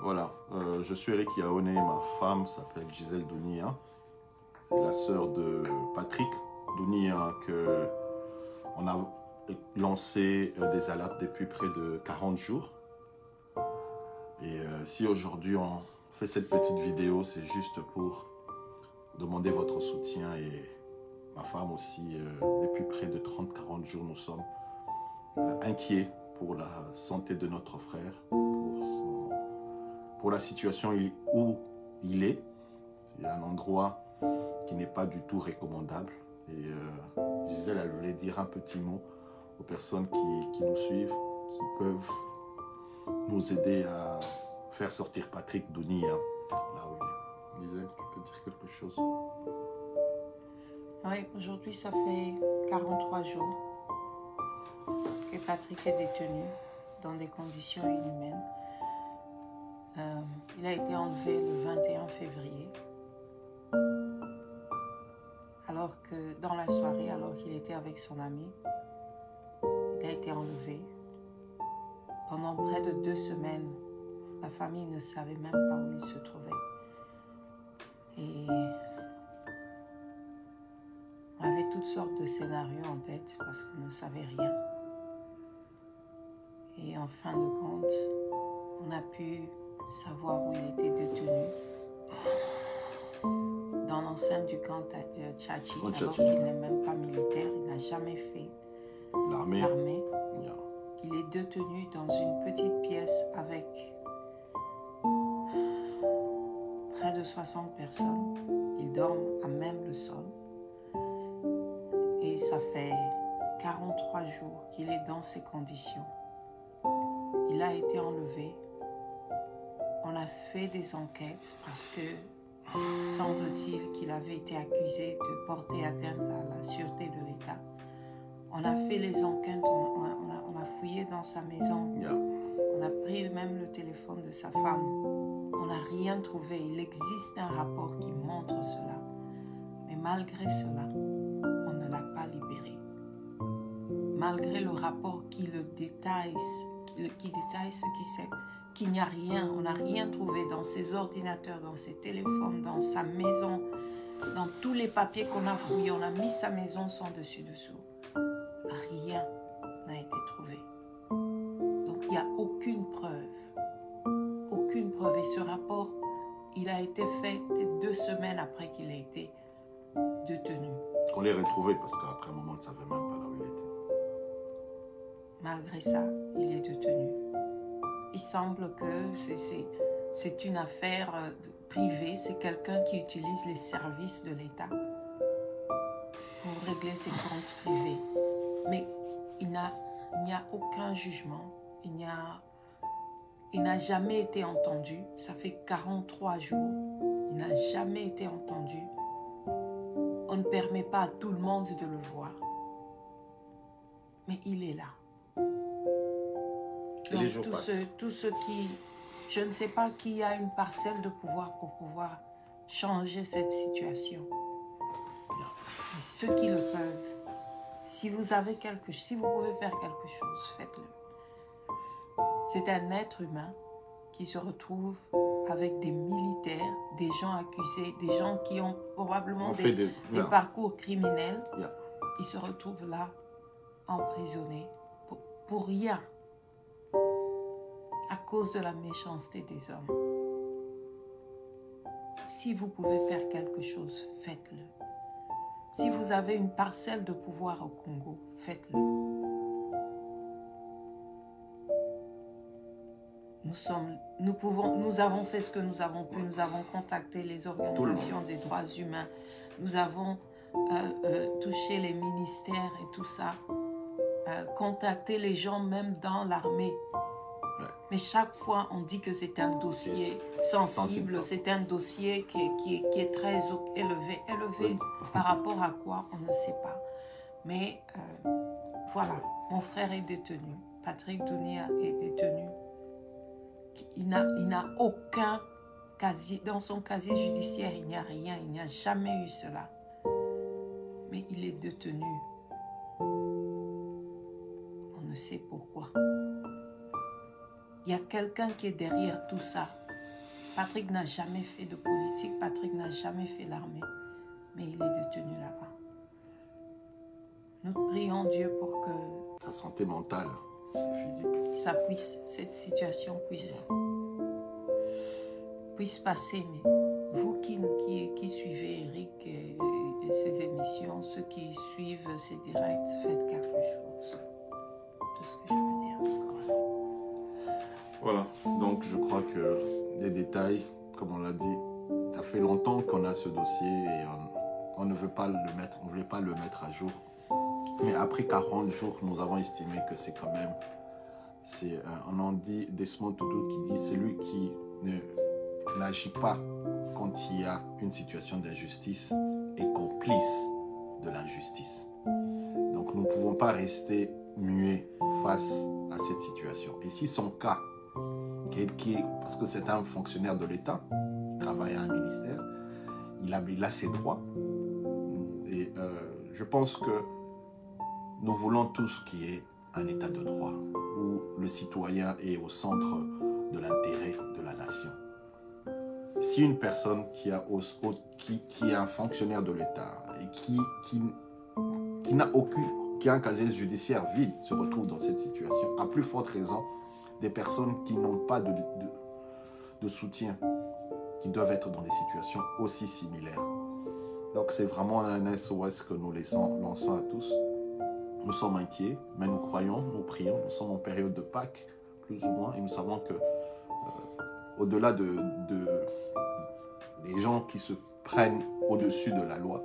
Voilà, je suis Eric Yaoné, ma femme s'appelle Gisèle Dounia. C'est la sœur de Patrick Dounia que on a lancé des alertes depuis près de 40 jours. Et si aujourd'hui on fait cette petite vidéo, c'est juste pour demander votre soutien et ma femme aussi, depuis près de 30-40 jours, nous sommes inquiets pour la santé de notre frère, pour la situation où il est. C'est un endroit qui n'est pas du tout recommandable. Et Gisèle, elle voulait dire un petit mot aux personnes qui nous suivent, qui peuvent nous aider à faire sortir Patrick Dounia là où il est. Gisèle, tu peux dire quelque chose? Oui, aujourd'hui, ça fait 43 jours que Patrick est détenu dans des conditions inhumaines. Il a été enlevé le 21 février, alors que dans la soirée, alors qu'il était avec son ami, il a été enlevé. Pendant près de 2 semaines, la famille ne savait même pas où il se trouvait. Et on avait toutes sortes de scénarios en tête parce qu'on ne savait rien. Et en fin de compte, on a pu savoir où il était détenu dans l'enceinte du camp Tchachi, alors qu'il n'est même pas militaire, il n'a jamais fait l'armée. Yeah. Il est détenu dans une petite pièce avec près de 60 personnes. Ils dorment à même le sol. Et ça fait 43 jours qu'il est dans ces conditions. Il a été enlevé. On a fait des enquêtes parce que semble-t-il qu'il avait été accusé de porter atteinte à la sûreté de l'État. On a fait les enquêtes, on a fouillé dans sa maison. Yeah. On a pris même le téléphone de sa femme. On n'a rien trouvé. Il existe un rapport qui montre cela. Mais malgré cela, on ne l'a pas libéré. Malgré le rapport qui le détaille, qui détaille ce qui c'est, qu'il n'y a rien, on n'a rien trouvé dans ses ordinateurs, dans ses téléphones, dans sa maison, dans tous les papiers qu'on a fouillés, on a mis sa maison sans dessus-dessous. Rien n'a été trouvé. Donc il n'y a aucune preuve. Aucune preuve. Et ce rapport, il a été fait 2 semaines après qu'il ait été détenu. On l'ait retrouvé parce qu'après un moment, on ne savait même pas là où il était. Malgré ça, il est détenu. Il semble que c'est une affaire privée, c'est quelqu'un qui utilise les services de l'État pour régler ses comptes privés. Mais il n'y a aucun jugement, il n'a jamais été entendu. Ça fait 43 jours, il n'a jamais été entendu. On ne permet pas à tout le monde de le voir. Mais il est là. Donc tout ce qui... Je ne sais pas qui a une parcelle de pouvoir pour pouvoir changer cette situation. Mais ceux qui le peuvent, si vous avez si vous pouvez faire quelque chose, faites-le. C'est un être humain qui se retrouve avec des militaires, des gens accusés, des gens qui ont probablement des parcours criminels. Yeah. Ils se retrouvent là, emprisonnés, pour rien, à cause de la méchanceté des hommes. Si vous pouvez faire quelque chose, faites-le. Si vous avez une parcelle de pouvoir au Congo, faites-le. Nous avons fait ce que nous avons pu. Nous avons contacté les organisations des droits humains. Nous avons touché les ministères et tout ça. Contacté les gens même dans l'armée. Mais chaque fois, on dit que c'est un dossier sensible. C'est un dossier qui est très élevé. Élevé par rapport à quoi, on ne sait pas. Mais voilà, mon frère est détenu. Patrick Dounia est détenu. Il n'a aucun casier, dans son casier judiciaire, il n'y a rien, il n'y a jamais eu cela. Mais il est détenu. On ne sait pourquoi. Il y a quelqu'un qui est derrière tout ça. Patrick n'a jamais fait de politique, Patrick n'a jamais fait l'armée, mais il est détenu là-bas. Nous prions Dieu pour que sa santé mentale et physique, cette situation puisse passer. Mais vous qui suivez Eric et ses émissions, ceux qui suivent ses directs, faites quelque chose. Tout ce que je veux dire. Voilà, donc je crois que les détails, comme on l'a dit, ça fait longtemps qu'on a ce dossier et on ne veut pas le mettre, on voulait pas le mettre à jour. Mais après 40 jours, nous avons estimé que c'est quand même, on en dit Desmond Tutu qui dit celui qui n'agit pas quand il y a une situation d'injustice est complice de l'injustice. Donc nous ne pouvons pas rester muets face à cette situation. Et si son cas, parce que c'est un fonctionnaire de l'État, il travaille à un ministère, il a ses droits. Et je pense que nous voulons tous qu'il y ait un état de droit où le citoyen est au centre de l'intérêt de la nation. Si une personne qui est un fonctionnaire de l'État et qui a un casier judiciaire vide se retrouve dans cette situation, à plus forte raison des personnes qui n'ont pas de soutien, qui doivent être dans des situations aussi similaires. Donc c'est vraiment un SOS que nous lançons à tous. Nous sommes inquiets, mais nous croyons, nous prions. Nous sommes en période de Pâques, plus ou moins, et nous savons que au-delà des gens qui se prennent au-dessus de la loi,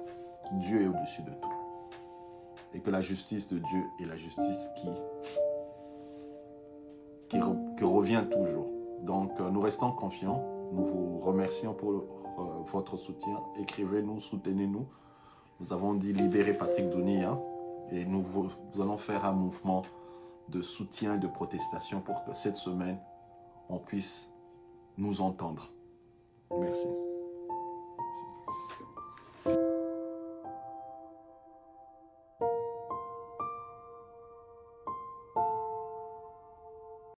Dieu est au-dessus de tout. Et que la justice de Dieu est la justice qui revient toujours. Donc nous restons confiants. Nous vous remercions pour votre soutien. Écrivez-nous, soutenez-nous. Nous avons dit libérer Patrick Dounia. Et nous allons faire un mouvement de soutien et de protestation pour que cette semaine, on puisse nous entendre. Merci.